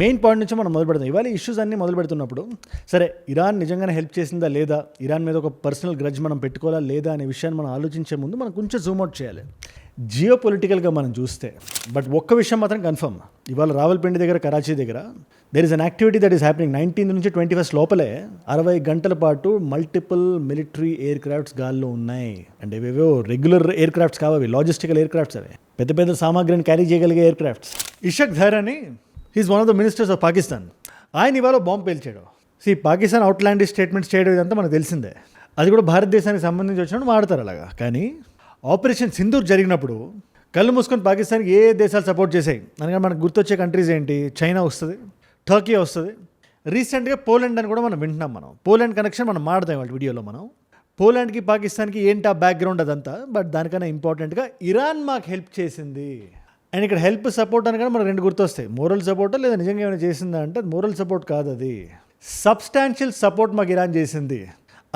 Main point నుంచి మనం మొదలు పెడతాం. ఇవాళ ఇష్యూస్ అన్నీ మొదలు పెడుతున్నప్పుడు సరే ఇరాన్ నిజంగానే హెల్ప్ చేసిందా లేదా, ఇరాన్ మీద ఒక పర్సనల్ గ్రడ్జ్ మనం పెట్టుకోవాలా లేదా అనే విషయాన్ని మనం ఆలోచించే ముందు మనం కొంచెం జూమ్అవుట్ చేయాలి. జియో పొలిటికల్గా మనం చూస్తే బట్ ఒక్క విషయం మాత్రం కన్ఫర్మ్, ఇవాళ రావల్పిండి దగ్గర కరాచీ దగ్గర there is an activity that is happening. 19 నుంచి 21 లోపలే 60 గంటల పాటు మల్టిపుల్ మిలిటరీ ఎయిర్ క్రాఫ్ట్స్ గాల్లో ఉన్నాయి. అంటే ఇవేవో రెగ్యులర్ ఎయిర్ క్రాఫ్ట్స్ కావవి, లాజిస్టికల్ ఎయిర్ క్రాఫ్ట్స్ అవి, పెద్ద పెద్ద సామాగ్రిని క్యారీ చేయగలిగే ఎయిర్ క్రాఫ్ట్స్. ఇషక్ ధర్ అని he's one of the ministers of Pakistan. ఆయన ఇవాళ బాంబు పేల్చాడు. పాకిస్తాన్ అవుట్లాండిష్ స్టేట్మెంట్స్ చేయడం ఇదంతా మనకు తెలిసిందే. అది కూడా భారతదేశానికి సంబంధించి వచ్చినప్పుడు మాడతారు అలాగా. కానీ ఆపరేషన్ సింధూర్ జరిగినప్పుడు కళ్ళు మూసుకొని పాకిస్తాన్కి ఏ దేశాలు సపోర్ట్ చేసాయి అనగా మనకు గుర్తొచ్చే కంట్రీస్ ఏంటి? చైనా వస్తుంది, టర్కీ వస్తుంది, రీసెంట్గా పోలాండ్ అని కూడా మనం వింటున్నాం. మనం పోలాండ్ కనెక్షన్ మనం మాడతాం వాళ్ళ వీడియోలో. మనం పోలాండ్కి పాకిస్తాన్కి ఏంటి ఆ బ్యాక్గ్రౌండ్ అదంతా. బట్ దానికన్నా ఇంపార్టెంట్గా ఇరాన్ మాకు హెల్ప్ చేసింది. అండ్ ఇక్కడ హెల్ప్ సపోర్ట్ అని కూడా మనకు రెండు గుర్తొస్తాయి. మోరల్ సపోర్ట్ లేదా నిజంగా ఏమైనా చేసిందా అంటే మోరల్ సపోర్ట్ కాదు, అది సబ్స్టాన్షియల్ సపోర్ట్ మాకు ఇరాన్ చేసింది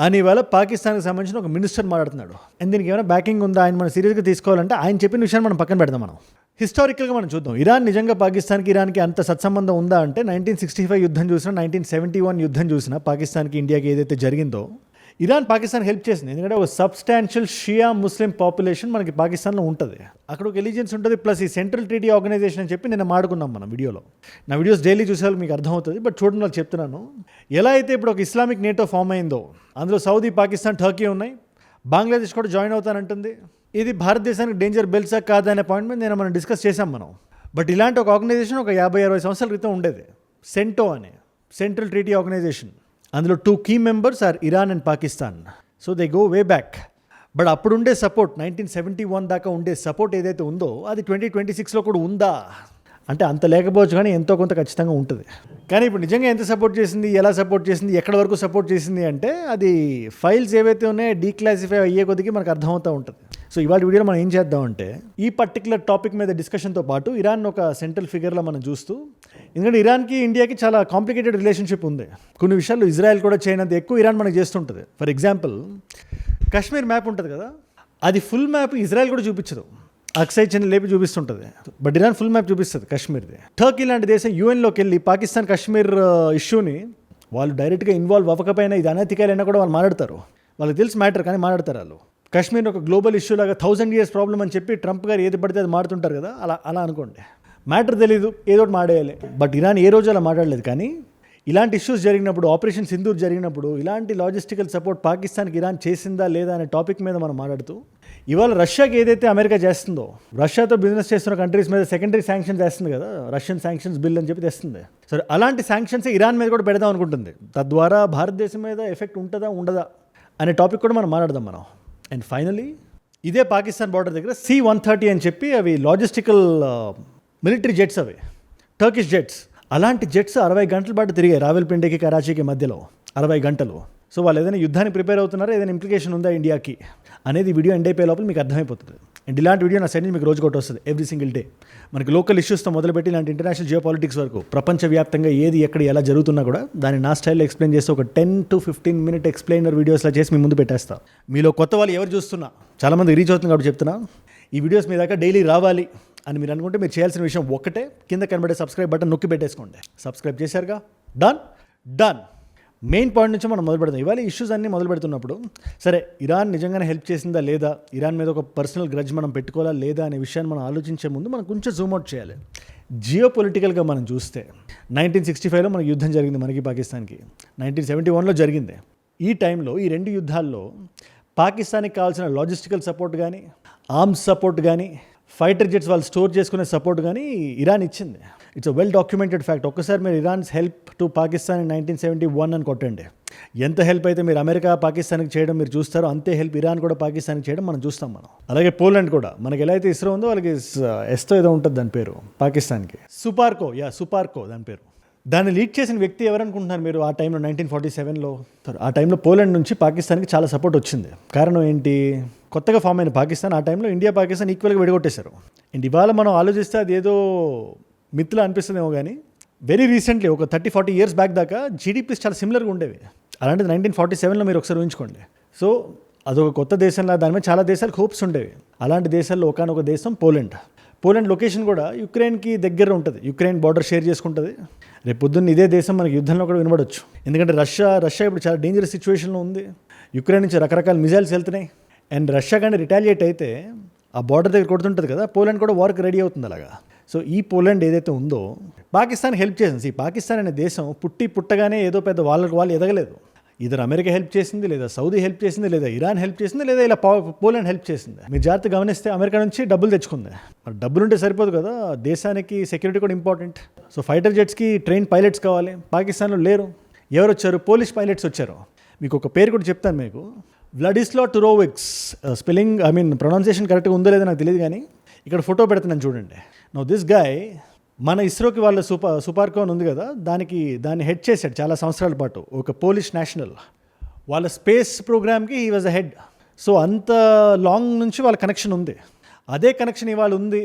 అని ఇవాళ పాకిస్తాన్కి సంబంధించిన ఒక మినిస్టర్ మాట్లాడుతున్నాడు. అండ్ దీనికి ఏమైనా బ్యాకింగ్ ఉందా, ఆయన మనం సీరియస్గా తీసుకోవాలంటే ఆయన చెప్పిన విషయాన్ని మనం పక్కన పెడదాం. మనం హిస్టారికల్గా మనం చూద్దాం. ఇరాన్ నిజంగా పాకిస్తాన్కి ఇరాన్కి అంత సత్సంబంధం ఉందా అంటే 1965 యుద్ధం చూసినా, 1971 యుద్ధం చూసినా, పాకిస్తాన్కి ఇండియాకి ఏదైతే జరిగిందో ఇరాన్ పాకిస్తాన్ హెల్ప్ చేసింది. ఎందుకంటే ఒక సబ్స్టాన్షియల్ షియా ముస్లిం పాపులేషన్ మనకి పాకిస్తాన్లో ఉంటుంది. అక్కడ ఒక ఎలిజియన్స్ ఉంటుంది. ప్లస్ ఈ సెంట్రల్ ట్రీటీ ఆర్గనైజేషన్ అని చెప్పి నేను మాడుకున్నాం మనం వీడియోలో. నా వీడియోస్ డైలీ చూసే మీకు అర్థమవుతుంది. బట్ చూడండి వాళ్ళు చెప్తున్నాను. ఎలా అయితే ఇప్పుడు ఒక ఇస్లామిక్ నేటో ఫామ్ అయిందో అందులో సౌదీ, పాకిస్తాన్, టర్కీ ఉన్నాయి. బంగ్లాదేశ్ కూడా జాయిన్ అవుతానంటుంది. ఇది భారతదేశానికి డేంజర్ బెల్సా కాదా అనే పాయింట్ మీద మనం డిస్కస్ చేసాం మనం. బట్ ఇలాంటి ఒక ఆర్గనైజేషన్ ఒక 50-60 సంవత్సరాల క్రితం ఉండేది, సెంటో అనే సెంట్రల్ ట్రీటీ ఆర్గనైజేషన్. అందులో 2 key members are Iran and Pakistan. So they go way back. But అప్పుడు ఉండే సపోర్ట్ 1971 దాకా ఉండే సపోర్ట్ ఏదైతే ఉందో అది 2026లో కూడా ఉందా అంటే అంత లేకపోవచ్చు, కానీ ఎంతో కొంత ఖచ్చితంగా ఉంటుంది. కానీ ఇప్పుడు నిజంగా ఎంత సపోర్ట్ చేసింది, ఎలా సపోర్ట్ చేసింది, ఎక్కడి వరకు సపోర్ట్ చేసింది అంటే అది ఫైల్స్ ఏవైతే ఉన్నాయో డీక్లాసిఫై అయ్యే కొద్దికి మనకు అర్థమవుతూ ఉంటుంది. సో ఇవాళ వీడియోలో మనం ఏం చేద్దామంటే ఈ పర్టికులర్ టాపిక్ మీద డిస్కషన్తో పాటు ఇరాన్ ఒక సెంట్రల్ ఫిగర్లో మనం చూస్తూ, ఎందుకంటే ఇరాన్కి ఇండియాకి చాలా కాంప్లికేటెడ్ రిలేషన్షిప్ ఉంది. కొన్ని విషయాల్లో ఇజ్రాయెల్ కూడా చేయనంత ఎక్కువ ఇరాన్ మనకు చేస్తుంటుంది. ఫర్ ఎగ్జాంపుల్ కాశ్మీర్ మ్యాప్ ఉంటుంది కదా, అది ఫుల్ మ్యాప్ ఇజ్రాయెల్ కూడా చూపించదు, అక్సై చిన్న లేపి చూపిస్తుంటుంది. బట్ ఇరాన్ ఫుల్ మ్యాప్ చూపిస్తుంది కాశ్మీర్ది. టర్కీ లాంటి దేశం యూఎన్లోకి వెళ్ళి పాకిస్తాన్ కాశ్మీర్ ఇష్యూని వాళ్ళు డైరెక్ట్గా ఇన్వాల్వ్ అవ్వకపోయినా ఇది అనైతికాలైనా కూడా వాళ్ళు మాట్లాడతారు. వాళ్ళకి తెలిసి మ్యాటర్ కానీ మాట్లాడతారు. వాళ్ళు కాశ్మీర్ ఒక గ్లోబల్ ఇష్యూ లాగా 1000 years ప్రాబ్లం అని చెప్పి ట్రంప్ గారు ఏది పడితే అది మాడుతుంటారు కదా, అలా అనుకోండి. మ్యాటర్ తెలీదు, ఏదో ఒకటి మాడేయాలి. బట్ ఇరాన్ ఏ రోజు అలా మాట్లాడలేదు. కానీ ఇలాంటి ఇష్యూస్ జరిగినప్పుడు, ఆపరేషన్ సింధూర్ జరిగినప్పుడు ఇలాంటి లాజిస్టికల్ సపోర్ట్ పాకిస్తాన్కి ఇరాన్ చేసిందా లేదా అనే టాపిక్ మీద మనం మాట్లాడుతూ, ఇవాళ రష్యాకి ఏదైతే అమెరికా చేస్తుందో, రష్యాతో బిజినెస్ చేస్తున్న కంట్రీస్ మీద సెకండరీ శాంక్షన్స్ వేస్తుంది కదా, రష్యన్ శాంక్షన్స్ బిల్ అని చెప్పి తెస్తుంది. సరే, అలాంటి శాంక్షన్స్ ఇరాన్ మీద కూడా పెడదాం అనుకుంటుంది. తద్వారా భారతదేశం మీద ఎఫెక్ట్ ఉంటుందా ఉండదా అనే టాపిక్ కూడా మనం మాట్లాడదాం మనం. అండ్ ఫైనలీ ఇదే పాకిస్తాన్ బార్డర్ దగ్గర C-130 అని చెప్పి అవి లాజిస్టికల్ మిలిటరీ జెట్స్, అవి టర్కిష్ జెట్స్. అలాంటి జెట్స్ 60 గంటల పాటు తిరిగాయి రావల్పిండికి కరాచీకి మధ్యలో, 60 గంటలు. సో వాళ్ళు ఏదైనా యుద్ధానికి ప్రిపేర్ అవుతున్నారా, ఏదైనా ఇంప్లికేషన్ ఉందా ఇండియాకి అనేది వీడియో ఎండ్ అయిపోయే లోపల మీకు అర్థమైపోతుంది. అండ్ ఇలాంటి వీడియో నా సైడ్ నుంచి మీకు రోజు కొట్టి వస్తుంది ఎవ్రీ సింగిల్ డే. మనకి లోకల్ ఇష్యూస్తో మొదలుపెట్టి ఇలాంటి ఇంటర్నేషనల్ జియో పాలిటిక్స్ వరకు ప్రపంచవ్యాప్తంగా ఏది ఎక్కడ ఎలా జరుగుతున్నా కూడా దాన్ని నా స్టైల్లో ఎక్స్ప్లెయిన్ చేస్తే ఒక 10 to 15 minute ఎక్స్ప్లెయినర్ వీడియోస్లా చేసి మీ ముందు పెట్టేస్తా. మీలో కొత్త వాళ్ళు ఎవరు చూస్తున్నా, చాలామంది రీచ్ అవుతుంది కాబట్టి చెప్తున్నా, ఈ వీడియోస్ మీ దాకా డైలీ రావాలి అని మీరు అనుకుంటే మీరు చేయాల్సిన విషయం ఒకటే, కింద కనబడే సబ్స్క్రైబ్ బటన్ నొక్కి పెట్టేసుకోండి. సబ్స్క్రైబ్ చేశారుగా, డన్. మెయిన్ పాయింట్ నుంచి మనం మొదలు పెడతాం. ఇవాళ ఇష్యూస్ అన్నీ మొదలు పెడుతున్నప్పుడు సరే ఇరాన్ నిజంగానే హెల్ప్ చేసిందా లేదా, ఇరాన్ మీద ఒక పర్సనల్ గ్రడ్జ్ మనం పెట్టుకోవాలా లేదా అనే విషయాన్ని మనం ఆలోచించే ముందు మనం కొంచెం జూమ్అవుట్ చేయాలి. జియో పొలిటికల్గా మనం చూస్తే 1965లో మనకి యుద్ధం జరిగింది మనకి పాకిస్తాన్కి, 1971లో జరిగింది. ఈ టైంలో ఈ 2 యుద్ధాల్లో పాకిస్తాన్కి కావాల్సిన లాజిస్టికల్ సపోర్ట్ కానీ, ఆర్మ్స్ సపోర్ట్ కానీ, ఫైటర్ జెట్స్ వాళ్ళు స్టోర్ చేసుకునే సపోర్ట్ కానీ ఇరాన్ ఇచ్చింది. It's a well documented fact. ఒక్కసారి మీరు Iran's help to Pakistan in 1971 అని కొట్టండి. ఎంత హెల్ప్ అయితే మీరు అమెరికా పాకిస్తాన్కి చేయడం మీరు చూస్తారో అంతే హెల్ప్ ఇరాన్ కూడా పాకిస్తాన్కి చేయడం మనం చూస్తాం మనం. అలాగే పోలాండ్ కూడా మనకి ఎలా అయితే ఇస్రో ఉందో వాళ్ళకి ఎస్తో ఏదో ఉంటుంది దాని పేరు పాకిస్తాన్కి, సుపార్కో దాని పేరు. దాన్ని లీడ్ చేసిన వ్యక్తి ఎవరనుకుంటున్నారు మీరు? ఆ టైంలో 1947లో ఆ టైంలో పోలాండ్ నుంచి పాకిస్తాన్కి చాలా సపోర్ట్ వచ్చింది. కారణం ఏంటి? కొత్తగా ఫామ్ అయిన పాకిస్తాన్, ఆ టైంలో ఇండియా పాకిస్తాన్ ఈక్వల్గా విడగొట్టేశారు. అండ్ ఇవాళ మనం ఆలోచిస్తే అది ఏదో మిత్తులా అనిపిస్తుందేమో కానీ వెరీ రీసెంట్లీ ఒక 30-40 years బ్యాక్ దాకా జీడిపీస్ చాలా సిమిలర్గా ఉండేవి. అలాంటిది 1947లో మీరు ఒకసారి ఊహించుకోండి. సో అదొక కొత్త దేశంలా దాని మీద చాలా దేశాలకు హోప్స్ ఉండేవి. అలాంటి దేశాల్లో ఒకనొక దేశం పోలాండ్. పోలాండ్ లొకేషన్ కూడా యుక్రెయిన్కి దగ్గర ఉంటుంది, యుక్రెయిన్ బార్డర్ షేర్ చేసుకుంటుంది. రేపు పొద్దున్న ఇదే దేశం మనకి యుద్ధంలో కూడా వినబడవచ్చు. ఎందుకంటే రష్యా ఇప్పుడు చాలా డేంజరస్ సిచ్యువేషన్లో ఉంది. యుక్రెయిన్ నుంచి రకరకాల మిజైల్స్ వెళ్తున్నాయి. అండ్ రష్యా కానీ రిటాలియేట్ అయితే ఆ బార్డర్ దగ్గర కొడుతుంటుంది కదా, పోలాండ్ కూడా వార్కి రెడీ అవుతుంది అలాగా. సో ఈ పోలాండ్ ఏదైతే ఉందో పాకిస్తాన్ హెల్ప్ చేసింది. ఈ పాకిస్తాన్ అనే దేశం పుట్టగానే ఏదో పెద్ద వాళ్ళు ఎదగలేదు. ఇద్దరు అమెరికా హెల్ప్ చేసింది, లేదా సౌదీ హెల్ప్ చేసింది, లేదా ఇరాన్ హెల్ప్ చేసింది, లేదా ఇలా పోలాండ్ హెల్ప్ చేసింది. మీరు జాగ్రత్త గమనిస్తే అమెరికా నుంచి డబ్బులు తెచ్చుకుంది. మరి డబ్బులు ఉంటే సరిపోదు కదా, దేశానికి సెక్యూరిటీ కూడా important. So fighter jet ski train pilots కావాలి, పాకిస్తాన్లో లేరు. ఎవరు వచ్చారు? పోలిష్ పైలట్స్ వచ్చారు. మీకు ఒక పేరు కూడా చెప్తాను మీకు, వ్లాడిస్లా టురోవిక్స్. స్పెల్లింగ్ ప్రొనౌన్సియేషన్ కరెక్ట్గా ఉందో లేదో నాకు తెలియదు, కానీ ఇక్కడ ఫోటో పెడుతున్నాను చూడండి. నౌ దిస్ గాయ్ మన ఇస్రోకి వాళ్ళ సుపార్కోన్ ఉంది కదా, దాన్ని హెడ్ చేశాడు చాలా సంవత్సరాల పాటు ఒక పోలిష్ నేషనల్. వాళ్ళ స్పేస్ ప్రోగ్రామ్కి he was a head. So అంత లాంగ్ నుంచి వాళ్ళ కనెక్షన్ ఉంది. అదే కనెక్షన్ ఇవాళ ఉంది.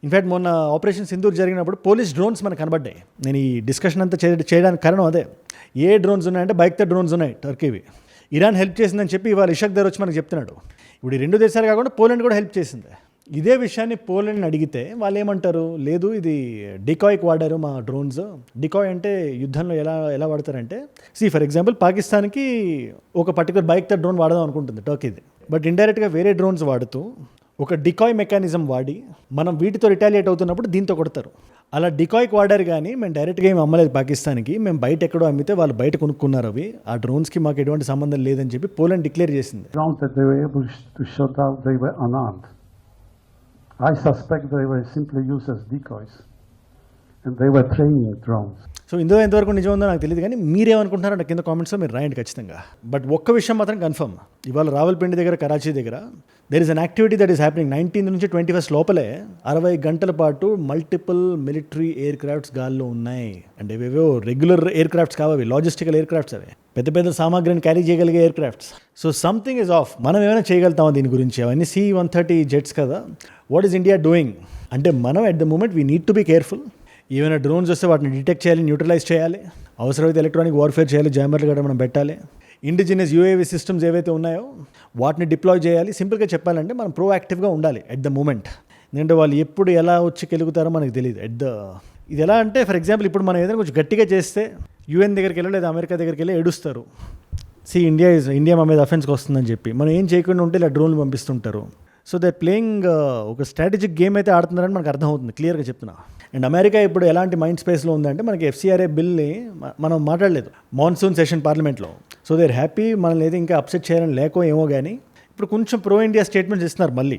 ఇన్ఫ్యాక్ట్ మొన్న ఆపరేషన్ సింధూర్ జరిగినప్పుడు పోలిష్ డ్రోన్స్ మనకు కనబడ్డాయి. నేను ఈ డిస్కషన్ అంతా చేయడానికి కారణం అదే. ఏ డ్రోన్స్ ఉన్నాయంటే బైక్టర్ డ్రోన్స్ ఉన్నాయి టర్కీవి. ఇరాన్ హెల్ప్ చేసిందని చెప్పి ఇవాళ ఇషక్ దర్ వచ్చి మనకు చెప్తున్నాడు. ఇప్పుడు ఈ 2 దేశాలు కాకుండా పోలాండ్ కూడా హెల్ప్ చేసింది. ఇదే విషయాన్ని పోలాండ్ని అడిగితే వాళ్ళు ఏమంటారు, లేదు ఇది డికాయ్కి వాడారు మా డ్రోన్స్. డికాయ్ అంటే యుద్ధంలో ఎలా వాడతారంటే, ఫర్ ఎగ్జాంపుల్ పాకిస్తాన్కి ఒక పర్టికులర్ బైక్టర్ డ్రోన్ వాడదాం అనుకుంటుంది టర్కీది, బట్ ఇండైరెక్ట్గా వేరే డ్రోన్స్ వాడుతూ ఒక డికాయ్ మెకానిజం వాడి మనం వీటితో రిటాలియేట్ అవుతున్నప్పుడు దీంతో కొడతారు. అలా డికాయ్కి వాడారు, కానీ మేము డైరెక్ట్గా ఏమి అమ్మలేదు పాకిస్తాన్కి, మేము బయట ఎక్కడో అమ్మితే వాళ్ళు బయట కొనుక్కున్నారు అవి, ఆ డ్రోన్స్కి మాకు ఎటువంటి సంబంధం లేదని చెప్పి పోలాండ్ డిక్లేర్ చేసింది. I suspect they were simply used as decoys and they were training drones. So ఇందులో ఎంతవరకు నిజం ఉందో నాకు తెలియదు, కానీ మీరేమనుకుంటున్నారో నాకు కింద కామెంట్స్లో మీరు రాయండి ఖచ్చితంగా. బట్ ఒక్క విషయం మాత్రం కన్ఫర్మ్, ఇవాళ రావల్పిండి దగ్గర, కరాచీ దగ్గర there is an activity that is happening. 19th నుంచి 21st లోపలే 60 గంటల పాటు మల్టిపుల్ మిలిటరీ ఎయిర్ క్రాఫ్ట్స్ గాల్లో ఉన్నాయి. అంటే ఇవేవో రెగ్యులర్ ఎయిర్ క్రాఫ్ట్స్ కావాలి, లాజిస్టికల్ ఎయిర్ క్రాఫ్ట్స్, అవి పెద్ద సామాగ్రిని క్యారీ చేయగలిగే air crafts. So something is of. మనం ఏమైనా చేయగలుగుతామా దీని గురించి? అవన్నీ C-130 జెట్స్ కదా. వాట్ ఈస్ ఇండియా డూయింగ్ అంటే, మనం at the moment we need to be careful. ఏమైనా డ్రోన్స్ వస్తే వాటిని డిటెక్ట్ చేయాలి, న్యూట్రలైజ్ చేయాలి, అవసరమైతే ఎలక్ట్రానిక్ వార్ఫేర్ చేయాలి, జామర్లు కూడా మనం పెట్టాలి. ఇండిజినస్ UAV సిస్టమ్స్ ఏవైతే ఉన్నాయో వాటిని డిప్లాయ్ చేయాలి. సింపుల్గా చెప్పాలంటే మనం ప్రోయాక్టివ్గా ఉండాలి ఎట్ ద మూమెంట్. ఎందుకంటే వాళ్ళు ఎప్పుడు ఎలా వచ్చి కెలుగుతారో మనకు తెలియదు. ఇది ఎలా అంటే, ఫర్ ఎగ్జాంపుల్ ఇప్పుడు మనం ఏదైనా కొంచెం గట్టిగా చేస్తే UN దగ్గరికి వెళ్ళి లేదా అమెరికా దగ్గరికి వెళ్ళి ఏడుస్తారు. ఇండియా మా మీద అఫెన్స్కి వస్తుందని చెప్పి. మనం ఏం చేయకుండా ఉంటే ఇలా డ్రోన్లు పంపిస్తుంటారు. సో దే ప్లేయింగ్ ఒక స్ట్రాటజిక్ గేమ్ అయితే ఆడుతున్నారని మనకు అర్థమవుతుంది, క్లియర్గా చెప్తున్నా. అండ్ అమెరికా ఇప్పుడు ఎలాంటి మైండ్ స్పేస్లో ఉందంటే, మనకి FCRA బిల్ని మనం మాట్లాడలేదు మాన్సూన్ సెషన్ పార్లమెంట్లో. సో దే ఆర్ హ్యాపీ, మనల్ని ఏదో ఇంకా అప్సెట్ చేయాలని లేకో ఏమో, కానీ ఇప్పుడు కొంచెం ప్రో ఇండియా స్టేట్మెంట్స్ ఇస్తున్నారు మళ్ళీ.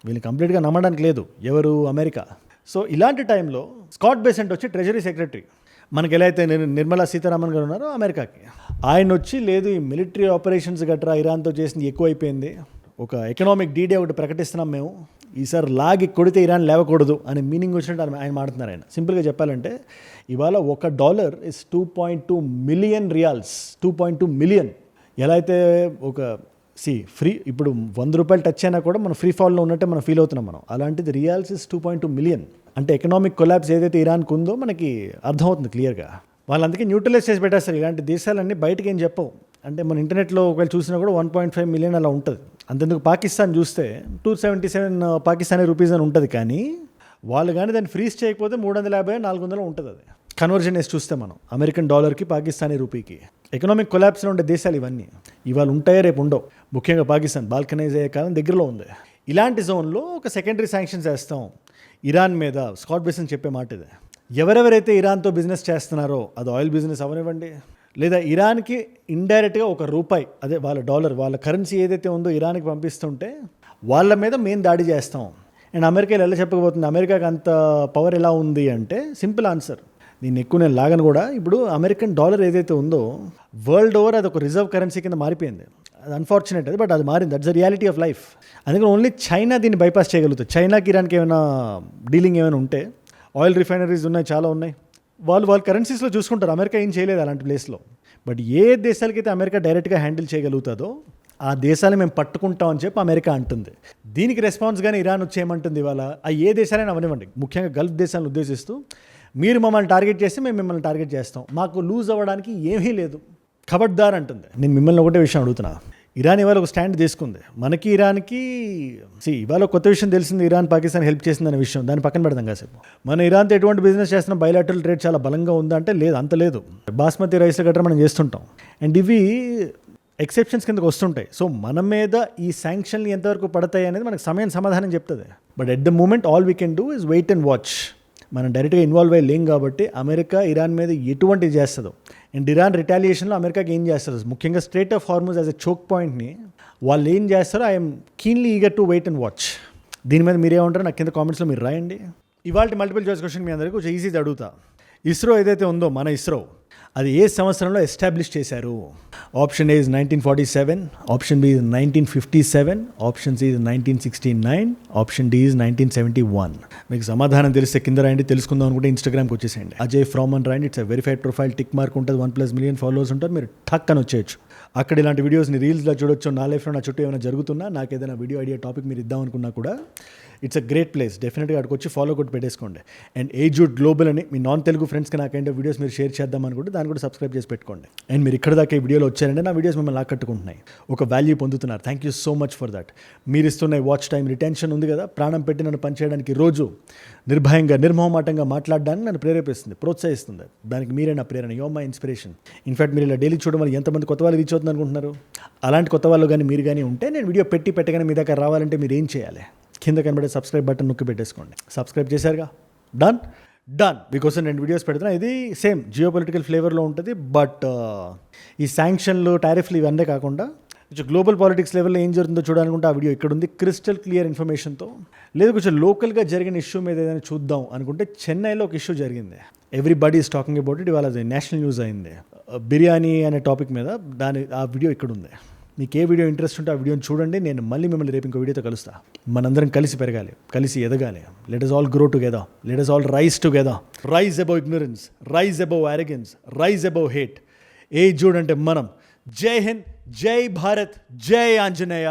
వీళ్ళు కంప్లీట్గా నమ్మడానికి లేదు ఎవరు, అమెరికా. సో ఇలాంటి టైంలో స్కాట్ బెసెంట్ వచ్చి ట్రెజరీ సెక్రటరీ, మనకి ఎలా అయితే నిర్మలా సీతారామన్ గారు ఉన్నారో అమెరికాకి, ఆయన వచ్చి లేదు ఈ మిలిటరీ ఆపరేషన్స్ గట్రా ఇరాన్తో చేసింది ఎక్కువైపోయింది, ఒక ఎకనామిక్ డీడే ఒకటి ప్రకటిస్తున్నాం మేము, ఈసారి లాగి కొడితే ఇరాన్ లేవకూడదు అనే మీనింగ్ వచ్చినట్టు ఆయన మాట్లాడుతున్నారు. ఆయన సింపుల్గా చెప్పాలంటే, ఇవాళ $1 ఇస్ 2.2 మిలియన్ రియాల్స్. 2.2 మిలియన్. ఎలా అయితే ఒక ఫ్రీ, ఇప్పుడు ₹100 టచ్ అయినా కూడా మనం ఫ్రీ ఫాల్లో ఉన్నట్టే మనం ఫీల్ అవుతున్నాం మనం. అలాంటిది రియాల్స్ ఇస్ 2.2 మిలియన్. అంటే ఎకనామిక్ కొలాబ్స్ ఏదైతే ఇరాన్కు ఉందో మనకి అర్థమవుతుంది క్లియర్గా. వాళ్ళు అందుకే న్యూట్రలైజ్ చేసి పెట్టేస్తారు. ఇలాంటి దేశాలన్నీ బయటకు ఏం చెప్పవు. అంటే మన ఇంటర్నెట్లో ఒకవేళ చూసినా కూడా 1.5 మిలియన్ అలా ఉంటుంది. అంతెందుకు పాకిస్తాన్ చూస్తే 277 పాకిస్తానీ రూపీస్ అని ఉంటుంది, కానీ వాళ్ళు కానీ దాన్ని ఫ్రీజ్ చేయకపోతే 350-400 ఉంటుంది. అది కన్వర్జన్ వేసి చూస్తే మనం అమెరికన్ డాలర్కి పాకిస్తానీ రూపీకి. ఎకనామిక్ కొలాప్స్లో ఉండే దేశాలు ఇవన్నీ. ఇవాళ ఉంటాయో రేపు ఉండవు. ముఖ్యంగా పాకిస్తాన్ బాల్కనైజ్ అయ్యే కాలం దగ్గరలో ఉంది. ఇలాంటి జోన్లో ఒక సెకండరీ శాంక్షన్స్ వేస్తాం ఇరాన్ మీద. స్కాట్ బెసెంట్ చెప్పే మాట ఇది. ఎవరెవరైతే ఇరాన్తో బిజినెస్ చేస్తున్నారో, అది ఆయిల్ బిజినెస్ అవనివ్వండి, లేదా ఇరాన్కి ఇండైరెక్ట్గా ₹1, అదే వాళ్ళ డాలర్, వాళ్ళ కరెన్సీ ఏదైతే ఉందో ఇరాన్కి పంపిస్తుంటే వాళ్ళ మీద మేము దాడి చేస్తాం. అండ్ అమెరికాలో ఎలా చెప్పకపోతుంది, అమెరికాకి అంత పవర్ ఎలా ఉంది అంటే, సింపుల్ ఆన్సర్, దీన్ని ఎక్కువ నేను లాగను కూడా. ఇప్పుడు అమెరికన్ డాలర్ ఏదైతే ఉందో వరల్డ్ ఓవర్ అది ఒక రిజర్వ్ కరెన్సీ కింద మారిపోయింది. అది అన్ఫార్చునేట్ అది, బట్ అది మారింది. That's the reality of life. అందుకని ఓన్లీ చైనా దీన్ని బైపాస్ చేయగలుగుతుంది. చైనాకి ఇరాన్కి ఏమైనా డీలింగ్ ఏమైనా ఉంటే, ఆయిల్ రిఫైనరీస్ ఉన్నాయి, చాలా ఉన్నాయి, వాళ్ళ కరెన్సీస్లో చూసుకుంటారు. అమెరికా ఏం చేయలేదు అలాంటి ప్లేస్లో. బట్ ఏ దేశాలకైతే అమెరికా డైరెక్ట్గా హ్యాండిల్ చేయగలుగుతుందో ఆ దేశాలు మేము పట్టుకుంటామని చెప్పి అమెరికా అంటుంది. దీనికి రెస్పాన్స్గానే ఇరాన్ వచ్చేయమంటుంది. ఇవాళ ఆ ఏ దేశాలైనా అవనివ్వండి, ముఖ్యంగా గల్ఫ్ దేశాలను ఉద్దేశిస్తూ, మీరు మమ్మల్ని టార్గెట్ చేస్తే మేము మిమ్మల్ని టార్గెట్ చేస్తాం, మాకు లూజ్ అవ్వడానికి ఏమీ లేదు, ఖబర్దార్ అంటుంది. నేను మిమ్మల్ని ఒకటే విషయం అడుగుతున్నా, ఇరాన్ ఇవాళ ఒక స్టాండ్ తీసుకుంది. మనకి ఇరాన్కి ఇవాళ కొత్త విషయం తెలిసింది, ఇరాన్ పాకిస్తాన్ హెల్ప్ చేసిందనే విషయం. దాన్ని పక్కన పెడదాం కాసేపు. మన ఇరాన్తో ఎటువంటి బిజినెస్ చేస్తున్నాం, బయలాటరల్ ట్రేడ్ చాలా బలంగా ఉందా అంటే లేదు, అంత లేదు. బాస్మతి రైస్ గట్రా మనం చేస్తుంటాం, అండ్ ఇవి ఎక్సెప్షన్స్ కిందకు వస్తుంటాయి. సో మన మీద ఈ శాంక్షన్లు ఎంతవరకు పడతాయి అనేది మనకు సమయం సమాధానం చెప్తుంది. But at the moment all we can do is wait and watch. మనం డైరెక్ట్గా ఇన్వాల్వ్ అయ్యి లేం కాబట్టి అమెరికా ఇరాన్ మీద ఎటువంటి చేస్తుందో, అండ్ ఇరాన్ రిటాలియేషన్లో అమెరికాకి ఏం చేస్తారు, ముఖ్యంగా strait of Hormuz as a choke పాయింట్ని వాళ్ళు ఏం చేస్తారో I'm keenly eager to wait and watch. దీని మీద మీరేమంటారో నాకు కింద కామెంట్స్లో మీరు రాయండి. ఇవాళ మల్టిపుల్ చాయిస్ క్వశ్చన్ మీ అందరికీ కొంచెం ఈజీగా అడుగుతా. ఇస్రో ఏదైతే ఉందో మన ఇస్రో, అది ఏ సంవత్సరంలో ఎస్టాబ్లిష్ చేశారు? Option A is 1947, option B is 1957, option C is 1969, option D is 1971. మీకు సమాధానం తెలిస్తే కింద రాయండి. తెలుసుకుందాం అనుకుంటే ఇన్స్టాగ్రామ్కి వచ్చేసేయండి, అజయ్ ఫ్రామన్ రాయండి. It's verified profile, tick mark ఉంటుంది, 1+ మిలియన్ ఫాలోవర్స్ ఉంటారు. మీరు టక్ అని వచ్చేయచ్చు. అక్కడ ఇలాంటి వీడియోస్ని రీల్స్లో చూడొచ్చు. నా లైఫ్లో నా చుట్టూ ఏమైనా జరుగుతున్నా, నాకు ఏదైనా వీడియో ఐడియా టాపిక్ మీరు ఇద్దాం అనుకున్నా కూడా ఇట్స్ అ గ్రేట్ ప్లేస్. డెఫినెట్గా అక్కడికి వచ్చి ఫాలో కొట్టి పెట్టేసుకోండి. అండ్ ఏజుడ్ గ్లోబల్ అని మీ నాన్ తెలుగు ఫ్రెండ్స్కి నా కైండ్ ఆఫ్ వీడియోస్ మీరు షేర్ చేద్దాం అనుకుంటే దాన్ని కూడా సబ్స్క్రైబ్ చేసి పెట్టుకోండి. అండ్ మీరు ఇక్కడ దాకా ఈ వీడియోలో వచ్చారంటే నా వీడియోస్ మిమ్మల్ని ఆకట్టుకుంటున్నాయి, ఒక వాల్యూ పొందుతున్నారు. Thank you so much for that. మీరు ఇస్తున్న వాచ్ టైం రిటెన్షన్ ఉంది కదా, ప్రాణం పెట్టి నన్ను పనిచేయడానికి, రోజు నిర్భయంగా నిర్మోహమాటంగా మాట్లాడడానికి నన్ను ప్రేరేపిస్తుంది, ప్రోత్సహిస్తుంది. దానికి మీరే నా ప్రేరణ, యో మై ఇన్స్పిరేషన్. ఇన్ఫాక్ట్ మీరు ఇలా డైలీ చూడడం వల్ల ఎంతమంది కొత్త వాళ్ళు రీచ్ అవుతుంది అనుకుంటున్నారు? అలాంటి కొత్త వాళ్ళు కానీ మీరు కానీ ఉంటే, నేను వీడియో పెట్టగానే మీ దగ్గర రావాలంటే మీరు ఏం చేయాలి? కింద కనబడే సబ్స్క్రైబ్ బటన్ నొక్కి పెట్టేసుకోండి. సబ్స్క్రైబ్ చేశారుగా, డన్. మీకోసం నేను వీడియోస్ పెడుతున్నా. ఇది సేమ్ జియో పొలిటికల్ ఫ్లేవర్లో ఉంటుంది. బట్ ఈ శాంక్షన్లు, టారిఫ్లు ఇవన్నీ కాకుండా కొంచెం గ్లోబల్ పాలిటిక్స్ లెవెల్లో ఏం జరుగుతుందో చూడాలనుకుంటే ఆ వీడియో ఇక్కడ ఉంది, క్రిస్టల్ క్లియర్ ఇన్ఫర్మేషన్తో. లేదు కొంచెం లోకల్గా జరిగిన ఇష్యూ మీద ఏదైనా చూద్దాం అనుకుంటే, చెన్నైలో ఒక ఇష్యూ జరిగింది. Everybody is talking about it. ఇవాళ అది నేషనల్ న్యూస్ అయింది, బిర్యానీ అనే టాపిక్ మీద. ఆ వీడియో ఇక్కడ ఉంది. మీకు ఏ వీడియో ఇంట్రెస్ట్ ఉంటే ఆ వీడియోని చూడండి. నేను మళ్ళీ మిమ్మల్ని రేపు ఇంకో వీడియోతో కలుస్తా. మనందరం కలిసి పెరగాలి, కలిసి ఎదగాలి. Let us all grow together. Let us all rise together. Rise above ignorance, rise above arrogance, rise above hate. ఏజుడ్ అంటే మనం. జై హింద్, జై భారత్, జై ఆంజనేయ.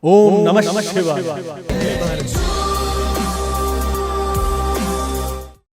ఓం నమః శివాయ.